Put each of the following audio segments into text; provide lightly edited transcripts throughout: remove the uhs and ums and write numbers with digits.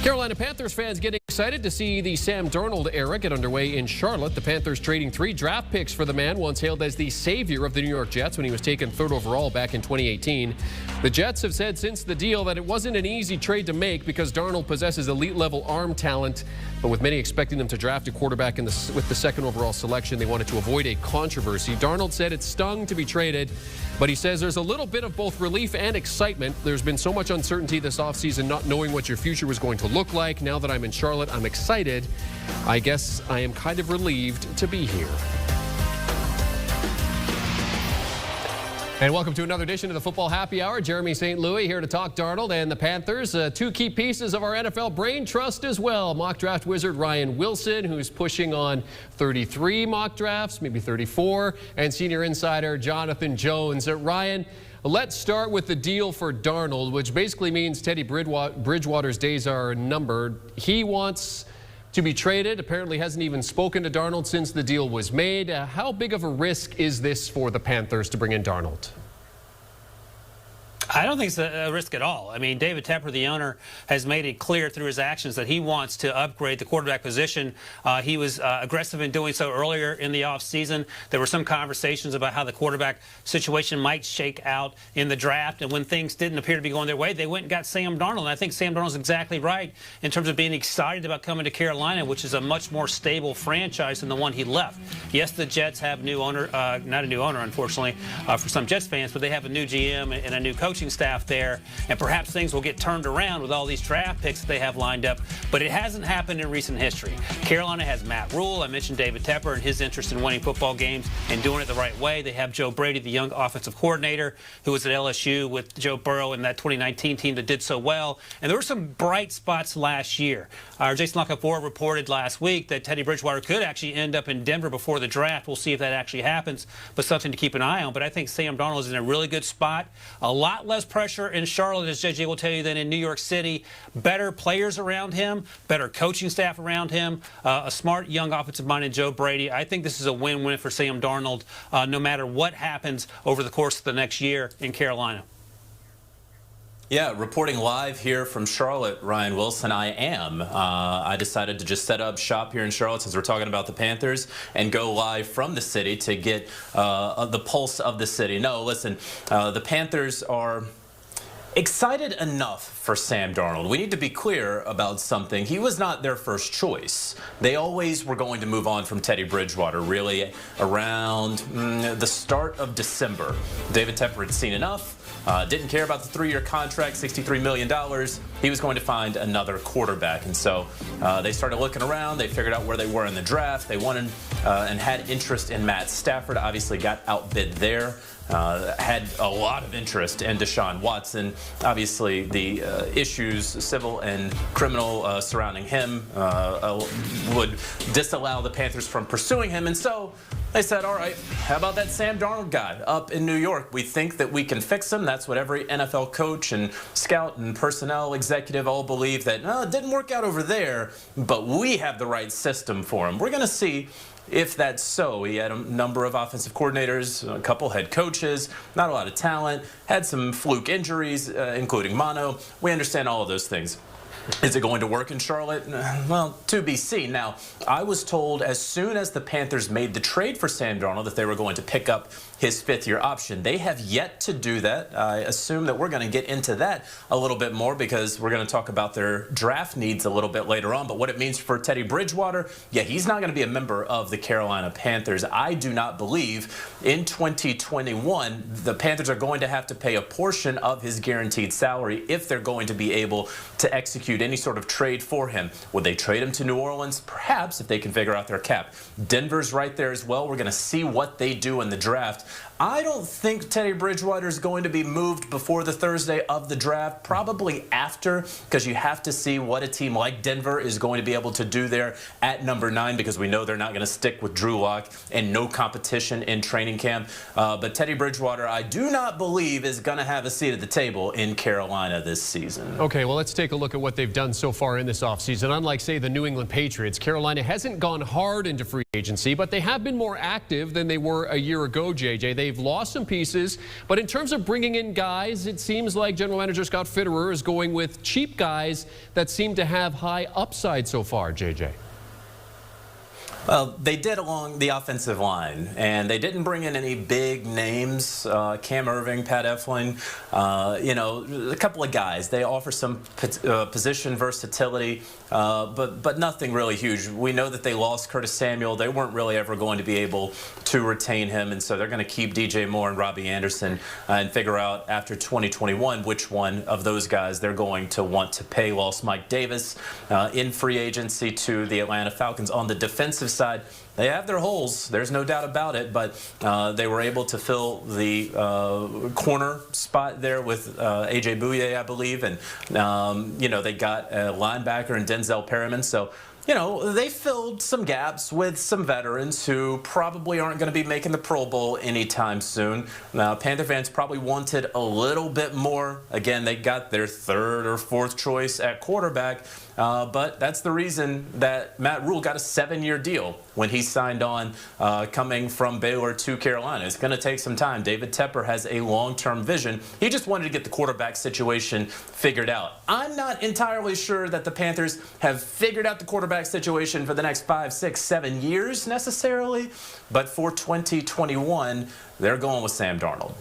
Carolina Panthers fans getting excited to see the Sam Darnold era get underway in Charlotte. The Panthers trading 3 draft picks for the man once hailed as the savior of the New York Jets when he was taken 3rd overall back in 2018. The Jets have said since the deal that it wasn't an easy trade to make because Darnold possesses elite-level arm talent. But with many expecting them to draft a quarterback with the 2nd overall selection, they wanted to avoid a controversy. Darnold said it stung to be traded, but he says there's a little bit of both relief and excitement. There's been so much uncertainty this offseason, not knowing what your future was going to look like. Now that I'm in Charlotte, I'm excited. I guess I am kind of relieved to be here. And welcome to another edition of the Football Happy Hour. Jeremy St. Louis here to talk Darnold and the Panthers. 2 key pieces of our NFL brain trust as well. Mock draft wizard Ryan Wilson, who's pushing on 33 mock drafts, maybe 34, and senior insider Jonathan Jones. Ryan, let's start with the deal for Darnold, which basically means Teddy Bridgewater's days are numbered. He wants to be traded. Apparently hasn't even spoken to Darnold since the deal was made. How big of a risk is this for the Panthers to bring in Darnold? I don't think it's a risk at all. I mean, David Tepper, the owner, has made it clear through his actions that he wants to upgrade the quarterback position. He was aggressive in doing so earlier in the offseason. There were some conversations about how the quarterback situation might shake out in the draft, and when things didn't appear to be going their way, they went and got Sam Darnold. And I think Sam Darnold's exactly right in terms of being excited about coming to Carolina, which is a much more stable franchise than the one he left. Yes, the Jets have a new owner, not a new owner, unfortunately, for some Jets fans, but they have a new GM and a new coaching staff there, and perhaps things will get turned around with all these draft picks that they have lined up, but it hasn't happened in recent history. Carolina has Matt Rule. I mentioned David Tepper and his interest in winning football games and doing it the right way. They have Joe Brady, the young offensive coordinator, who was at LSU with Joe Burrow in that 2019 team that did so well, and there were some bright spots last year. Jason Locke reported last week that Teddy Bridgewater could actually end up in Denver before the draft. We'll see if that actually happens, but something to keep an eye on. But I think Sam Darnold is in a really good spot. A lot less pressure in Charlotte, as JJ will tell you, than in New York City. Better players around him, better coaching staff around him, a smart, young offensive-minded Joe Brady. I think this is a win-win for Sam Darnold, no matter what happens over the course of the next year in Carolina. Yeah, reporting live here from Charlotte, Ryan Wilson, I am. I decided to just set up shop here in Charlotte since we're talking about the Panthers and go live from the city to get the pulse of the city. No, listen, the Panthers are excited enough for Sam Darnold. We need to be clear about something. He was not their first choice. They always were going to move on from Teddy Bridgewater, really around the start of December. David Tepper had seen enough, didn't care about the 3-year contract, $63 million. He was going to find another quarterback. And so they started looking around. They figured out where they were in the draft. They wanted and had interest in Matt Stafford. Obviously got outbid there. Had a lot of interest in Deshaun Watson. Obviously, the issues, civil and criminal, surrounding him would disallow the Panthers from pursuing him. And so they said, all right, how about that Sam Darnold guy up in New York? We think that we can fix him. That's what every NFL coach and scout and personnel executive all believe, that it didn't work out over there, but we have the right system for him. We're going to see if that's so. He had a number of offensive coordinators, a couple head coaches, not a lot of talent, had some fluke injuries, including mono. We understand all of those things. Is it going to work in Charlotte? Well, to be seen. Now, I was told as soon as the Panthers made the trade for Sam Darnold that they were going to pick up his 5th-year option. They have yet to do that. I assume that we're going to get into that a little bit more because we're going to talk about their draft needs a little bit later on. But what it means for Teddy Bridgewater, yeah, he's not going to be a member of the Carolina Panthers. I do not believe in 2021 the Panthers are going to have to pay a portion of his guaranteed salary if they're going to be able to execute any sort of trade for him. Would they trade him to New Orleans? Perhaps, if they can figure out their cap. Denver's right there as well. We're going to see what they do in the draft. I don't think Teddy Bridgewater is going to be moved before the Thursday of the draft, probably after, because you have to see what a team like Denver is going to be able to do there at number 9, because we know they're not going to stick with Drew Lock and no competition in training camp. But Teddy Bridgewater, I do not believe, is going to have a seat at the table in Carolina this season. Okay, well, let's take a look at what they've done so far in this offseason. Unlike, say, the New England Patriots, Carolina hasn't gone hard into free agency, but they have been more active than they were a year ago, JJ. They've they've lost some pieces. But in terms of bringing in guys, it seems like General Manager Scott Fitterer is going with cheap guys that seem to have high upside so far, JJ. Well, they did along the offensive line, and they didn't bring in any big names, Cam Irving, Pat Eflin, a couple of guys. They offer some position versatility, but nothing really huge. We know that they lost Curtis Samuel. They weren't really ever going to be able to retain him, and so they're going to keep DJ Moore and Robbie Anderson and figure out after 2021 which one of those guys they're going to want to pay. Lost Mike Davis in free agency to the Atlanta Falcons. On the defensive side, they have their holes, there's no doubt about it, but they were able to fill the corner spot there with A.J. Bouye, I believe, and they got a linebacker in Denzel Perryman. So they filled some gaps with some veterans who probably aren't going to be making the Pro Bowl anytime soon. Now, Panther fans probably wanted a little bit more. Again, they got their third or fourth choice at quarterback, but that's the reason that Matt Rule got a 7-year deal when he signed on coming from Baylor to Carolina. It's going to take some time. David Tepper has a long-term vision. He just wanted to get the quarterback situation figured out. I'm not entirely sure that the Panthers have figured out the quarterback situation for the next 5, 6, 7 years necessarily, but for 2021, they're going with Sam Darnold.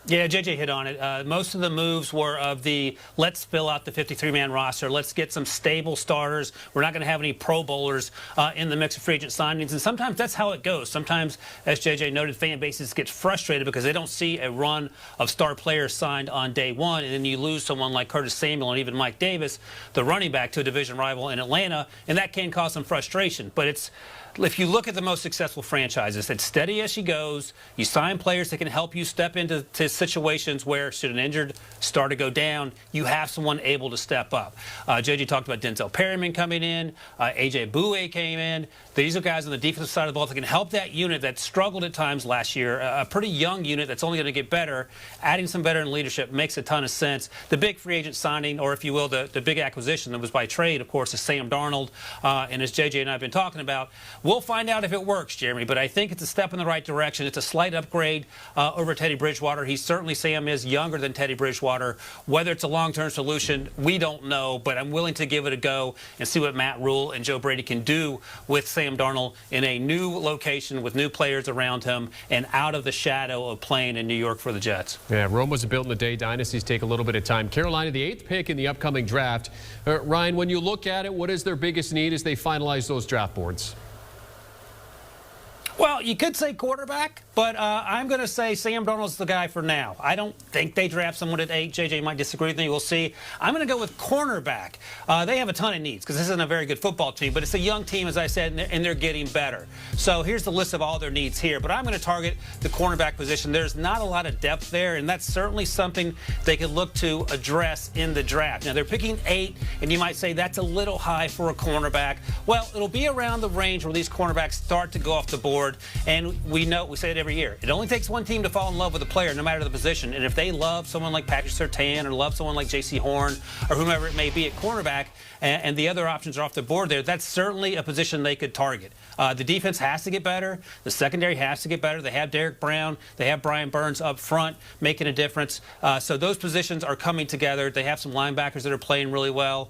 Yeah, JJ hit on it. Most of the moves were of the let's fill out the 53-man roster. Let's get some stable starters. We're not going to have any Pro Bowlers in the mix of free agent signings. And sometimes that's how it goes. Sometimes, as JJ noted, fan bases get frustrated because they don't see a run of star players signed on day one. And then you lose someone like Curtis Samuel and even Mike Davis, the running back, to a division rival in Atlanta. And that can cause some frustration. But if you look at the most successful franchises, it's steady as she goes. You sign players that can help you step into situations where, should an injured starter go down, you have someone able to step up. JJ talked about Denzel Perryman coming in. A.J. Bouye came in. These are guys on the defensive side of the ball that can help that unit that struggled at times last year. A pretty young unit that's only going to get better. Adding some veteran leadership makes a ton of sense. The big free agent signing, or if you will, the big acquisition that was by trade, of course, is Sam Darnold. And as JJ and I have been talking about, we'll find out if it works, Jeremy, but I think it's a step in the right direction. It's a slight upgrade over Teddy Bridgewater. Sam is younger than Teddy Bridgewater. Whether it's a long-term solution, we don't know, but I'm willing to give it a go and see what Matt Rule and Joe Brady can do with Sam Darnold in a new location with new players around him and out of the shadow of playing in New York for the Jets. Yeah, Rome wasn't built in a day. Dynasties take a little bit of time. Carolina, the 8th pick in the upcoming draft. Ryan, when you look at it, what is their biggest need as they finalize those draft boards? Well, you could say quarterback, but I'm going to say Sam Darnold's the guy for now. I don't think they draft someone at 8. JJ might disagree with me. We'll see. I'm going to go with cornerback. They have a ton of needs because this isn't a very good football team, but it's a young team, as I said, and they're getting better. So here's the list of all their needs here, but I'm going to target the cornerback position. There's not a lot of depth there, and that's certainly something they could look to address in the draft. Now, they're picking 8, and you might say that's a little high for a cornerback. Well, it'll be around the range where these cornerbacks start to go off the board. And we say it every year. It only takes one team to fall in love with a player, no matter the position. And if they love someone like Patrick Surtain or love someone like J.C. Horn or whomever it may be at cornerback, and the other options are off the board there, that's certainly a position they could target. The defense has to get better. The secondary has to get better. They have Derek Brown. They have Brian Burns up front making a difference. So those positions are coming together. They have some linebackers that are playing really well.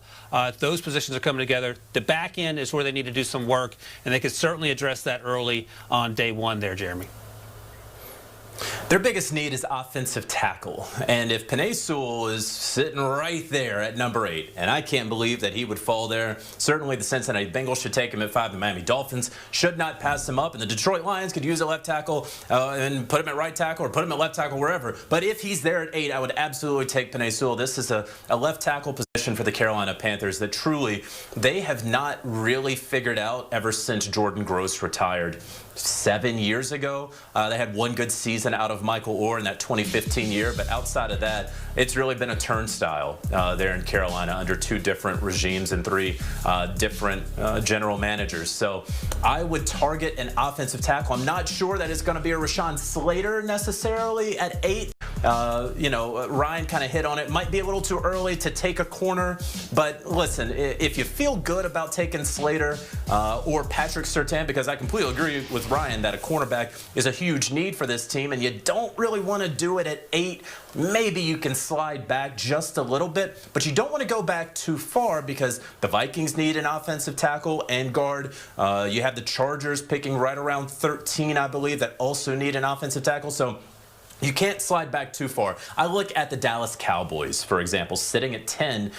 Those positions are coming together. The back end is where they need to do some work, and they could certainly address that early on day one there, Jeremy. Their biggest need is offensive tackle. And if Penei Sewell is sitting right there at number 8, and I can't believe that he would fall there, certainly the Cincinnati Bengals should take him at 5. The Miami Dolphins should not pass him up. And the Detroit Lions could use a left tackle and put him at right tackle or put him at left tackle wherever. But if he's there at 8, I would absolutely take Penei Sewell. This is a left tackle position for the Carolina Panthers that truly they have not really figured out ever since Jordan Gross retired 7 years ago. They had one good season out of Michael Orr in that 2015 year, but outside of that, it's really been a turnstile there in Carolina under 2 different regimes and 3 different general managers. So I would target an offensive tackle. I'm not sure that it's going to be a Rashawn Slater necessarily at 8, Ryan kind of hit on it. Might be a little too early to take a corner, but listen, if you feel good about taking Slater or Patrick Surtain, because I completely agree with Ryan that a cornerback is a huge need for this team, and you don't really want to do it at 8, maybe you can slide back just a little bit, but you don't want to go back too far because the Vikings need an offensive tackle and guard. You have the Chargers picking right around 13, I believe, that also need an offensive tackle. So you can't slide back too far. I look at the Dallas Cowboys, for example, sitting at 10,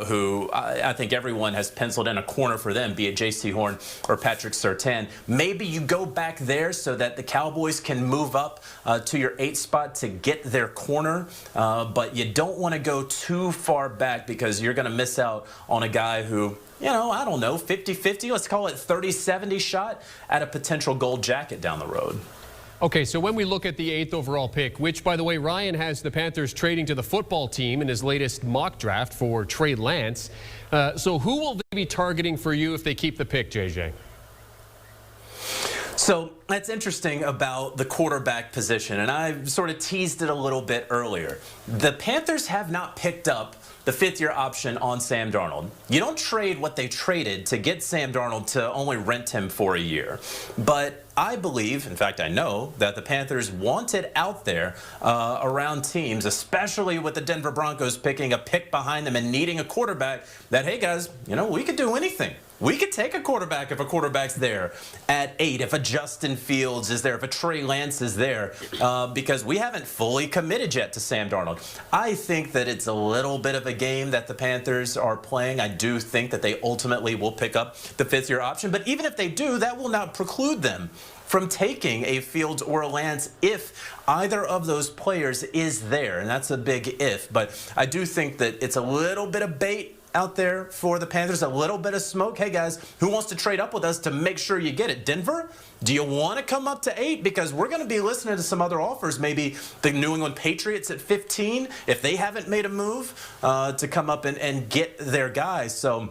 who I think everyone has penciled in a corner for them, be it J.C. Horn or Patrick Surtain. Maybe you go back there so that the Cowboys can move up to your 8 spot to get their corner, but you don't want to go too far back because you're going to miss out on a guy who, I don't know, 50-50, let's call it 30-70 shot at a potential gold jacket down the road. Okay, so when we look at the 8th overall pick, which, by the way, Ryan has the Panthers trading to the football team in his latest mock draft for Trey Lance. So who will they be targeting for you if they keep the pick, JJ? So that's interesting about the quarterback position, and I sort of teased it a little bit earlier. The Panthers have not picked up the 5th-year option on Sam Darnold. You don't trade what they traded to get Sam Darnold to only rent him for a year. But I believe, in fact I know, that the Panthers want it out there around teams, especially with the Denver Broncos picking a pick behind them and needing a quarterback, that, hey guys, we could do anything. We could take a quarterback if a quarterback's there at 8, if a Justin Fields is there, if a Trey Lance is there, because we haven't fully committed yet to Sam Darnold. I think that it's a little bit of a game that the Panthers are playing. I do think that they ultimately will pick up the 5th-year option, but even if they do, that will not preclude them from taking a Fields or a Lance if either of those players is there, and that's a big if. But I do think that it's a little bit of bait out there for the Panthers, a little bit of smoke. Hey guys, who wants to trade up with us to make sure you get it? Denver, do you want to come up to 8? Because we're going to be listening to some other offers, maybe the New England Patriots at 15, if they haven't made a move to come up and get their guys. So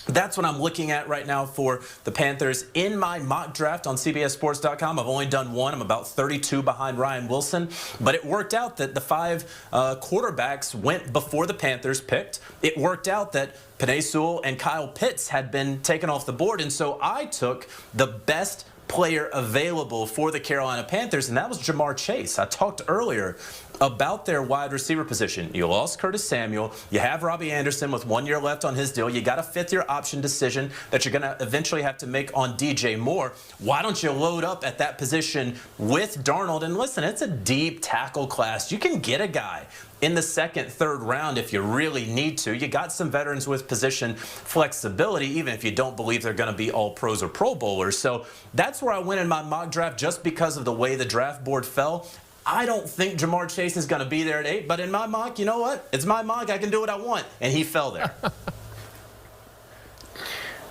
that's what I'm looking at right now for the Panthers in my mock draft on CBSSports.com. I've only done one. I'm about 32 behind Ryan Wilson. But it worked out that the 5 quarterbacks went before the Panthers picked. It worked out that Penei Sewell and Kyle Pitts had been taken off the board. And so I took the best player available for the Carolina Panthers, and that was Jamar Chase. I talked earlier about their wide receiver position. You lost Curtis Samuel. You have Robbie Anderson with 1 year left on his deal. You got a 5th-year option decision that you're going to eventually have to make on DJ Moore. Why don't you load up at that position with Darnold? And listen, it's a deep tackle class. You can get a guy in the 2nd, 3rd round if you really need to. You got some veterans with position flexibility, even if you don't believe they're going to be all pros or Pro Bowlers. So that's where I went in my mock draft just because of the way the draft board fell. I don't think Jamar Chase is going to be there at 8, but in my mock, you know what? It's my mock. I can do what I want. And he fell there.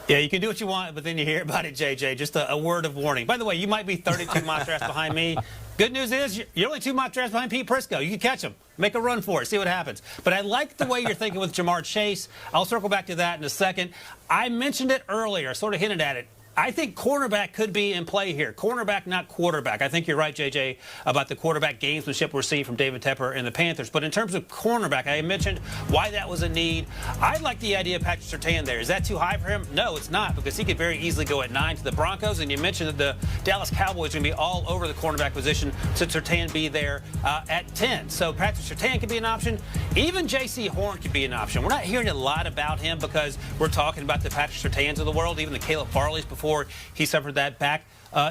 Yeah, you can do what you want, but then you hear about it, JJ. Just a word of warning. By the way, you might be 32 mock drafts behind me. Good news is you're only 2 mock drafts behind Pete Prisco. You can catch him. Make a run for it. See what happens. But I like the way you're thinking with Jamar Chase. I'll circle back to that in a second. I mentioned it earlier, sort of hinted at it. I think cornerback could be in play here. Cornerback, not quarterback. I think you're right, JJ, about the quarterback gamesmanship we're seeing from David Tepper and the Panthers. But in terms of cornerback, I mentioned why that was a need. I like the idea of Patrick Surtain there. Is that too high for him? No, it's not, because he could very easily go at 9 to the Broncos. And you mentioned that the Dallas Cowboys are going to be all over the cornerback position, so Surtain be there at 10. So Patrick Surtain could be an option. Even J.C. Horn could be an option. We're not hearing a lot about him because we're talking about the Patrick Surtains of the world, even the Caleb Farleys before he suffered that back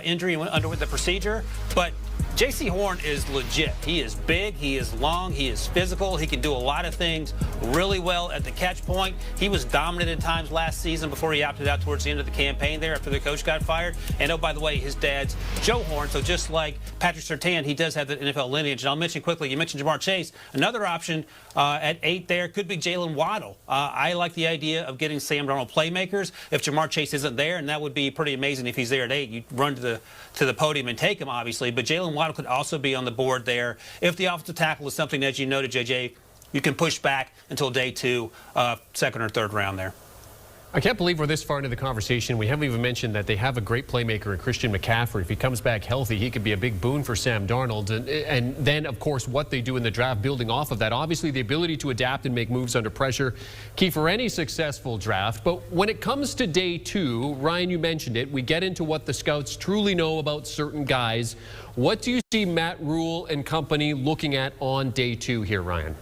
injury and went underwent the procedure. But J.C. Horn is legit. He is big, he is long, he is physical. He can do a lot of things really well at the catch point. He was dominant at times last season before he opted out towards the end of the campaign there after the coach got fired. And oh, by the way, his dad's Joe Horn. So just like Patrick Surtain, he does have the NFL lineage. And I'll mention quickly, you mentioned Jamar Chase. Another option at 8 there could be Jalen Waddle. I like the idea of getting Sam Darnold playmakers if Jamar Chase isn't there, and that would be pretty amazing if he's there at 8. You run to the podium and take him, obviously. But Jalen Waddle could also be on the board there. If the offensive tackle is something, as you noted, JJ, you can push back until day 2, 2nd or 3rd round there. I can't believe we're this far into the conversation. We haven't even mentioned that they have a great playmaker in Christian McCaffrey. If he comes back healthy, he could be a big boon for Sam Darnold. And then, of course, what they do in the draft building off of that. Obviously, the ability to adapt and make moves under pressure, key for any successful draft. But when it comes to day 2, Ryan, you mentioned it, we get into what the scouts truly know about certain guys. What do you see Matt Rule and company looking at on day 2 here, Ryan?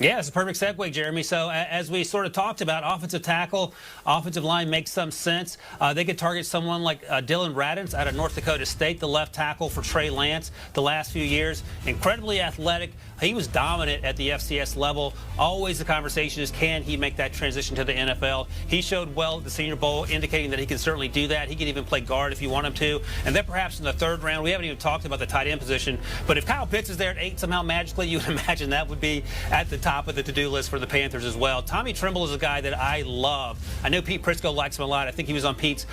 Yeah, it's a perfect segue, Jeremy. So as we sort of talked about, offensive tackle, offensive line makes some sense. They could target someone like Dylan Radins out of North Dakota State, the left tackle for Trey Lance the last few years. Incredibly athletic. He was dominant at the FCS level. Always the conversation is, can he make that transition to the NFL? He showed well at the Senior Bowl, indicating that he can certainly do that. He can even play guard if you want him to. And then perhaps in the 3rd round, we haven't even talked about the tight end position, but if Kyle Pitts is there at 8 somehow magically, you would imagine that would be at the top of the to-do list for the Panthers as well. Tommy Tremble is a guy that I love. I know Pete Prisco likes him a lot. I think he was on Pete's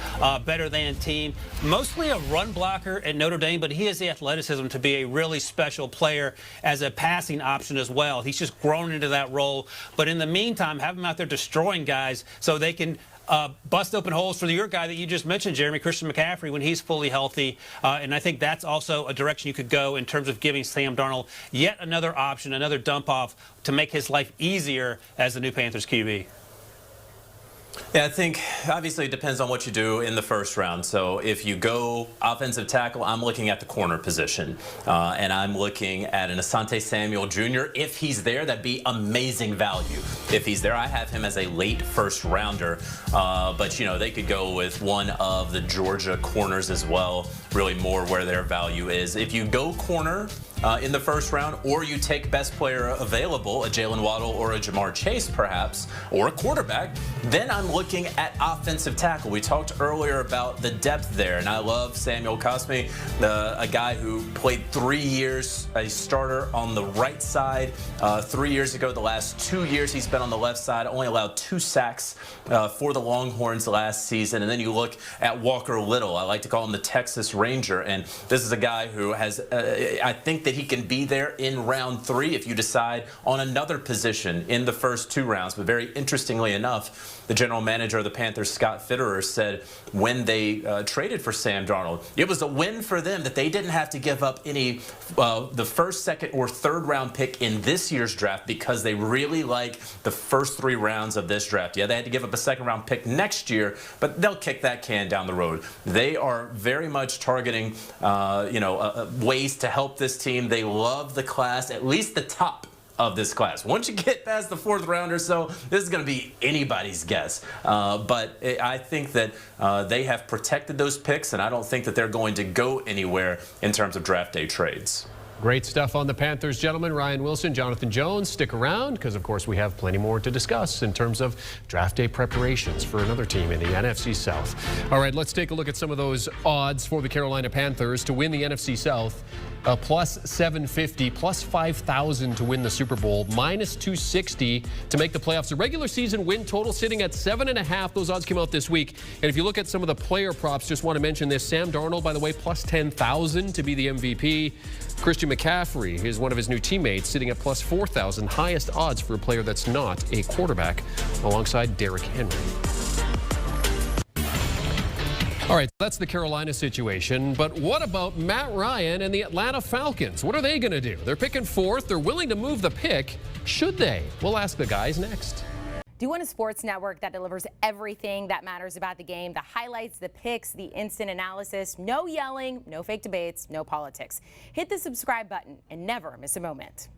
better than team. Mostly a run blocker at Notre Dame, but he has the athleticism to be a really special player as a passing option as well. He's just grown into that role. But in the meantime, have him out there destroying guys so they can bust open holes for your guy that you just mentioned, Jeremy, Christian McCaffrey, when he's fully healthy. And I think that's also a direction you could go in terms of giving Sam Darnold yet another option, another dump off to make his life easier as the new Panthers QB. Yeah, I think obviously it depends on what you do in the 1st round. So if you go offensive tackle, I'm looking at the corner position. And I'm looking at an Asante Samuel Jr. If he's there, that'd be amazing value. If he's there, I have him as a late 1st rounder. But, you know, they could go with one of the Georgia corners as well, really more where their value is. If you go corner in the 1st round, or you take best player available, a Jalen Waddle or a Jamar Chase perhaps, or a quarterback, then I'm looking at offensive tackle. We talked earlier about the depth there, and I love Samuel Cosme, a guy who played 3 years, a starter on the right side. 3 years ago, the last 2 years he's been on the left side, only allowed 2 sacks for the Longhorns last season. And then you look at Walker Little. I like to call him the Texas Ranger, and this is a guy who has, I think that he can be there in round 3 if you decide on another position in the first 2 rounds. But very interestingly enough, the general manager of the Panthers, Scott Fitterer, said when they traded for Sam Darnold, it was a win for them that they didn't have to give up any the 1st, 2nd, or 3rd round pick in this year's draft because they really like the first 3 rounds of this draft. Yeah, they had to give up a 2nd round pick next year, but they'll kick that can down the road. They are very much targeting ways to help this team. They love the class, at least the top of this class. Once you get past the 4th round or so, this is going to be anybody's guess. But I think that they have protected those picks, and I don't think that they're going to go anywhere in terms of draft day trades. Great stuff on the Panthers, gentlemen. Ryan Wilson, Jonathan Jones, stick around because, of course, we have plenty more to discuss in terms of draft day preparations for another team in the NFC South. All right, let's take a look at some of those odds for the Carolina Panthers to win the NFC South. Plus 750, plus 5,000 to win the Super Bowl, minus 260 to make the playoffs. The regular season win total sitting at 7.5. Those odds came out this week. And if you look at some of the player props, just want to mention this. Sam Darnold, by the way, plus 10,000 to be the MVP. Christian McCaffrey is one of his new teammates, sitting at plus 4,000. Highest odds for a player that's not a quarterback, alongside Derrick Henry. All right, that's the Carolina situation. But what about Matt Ryan and the Atlanta Falcons? What are they going to do? They're picking 4th. They're willing to move the pick. Should they? We'll ask the guys next. Do you want a sports network that delivers everything that matters about the game? The highlights, the picks, the instant analysis. No yelling, no fake debates, no politics. Hit the subscribe button and never miss a moment.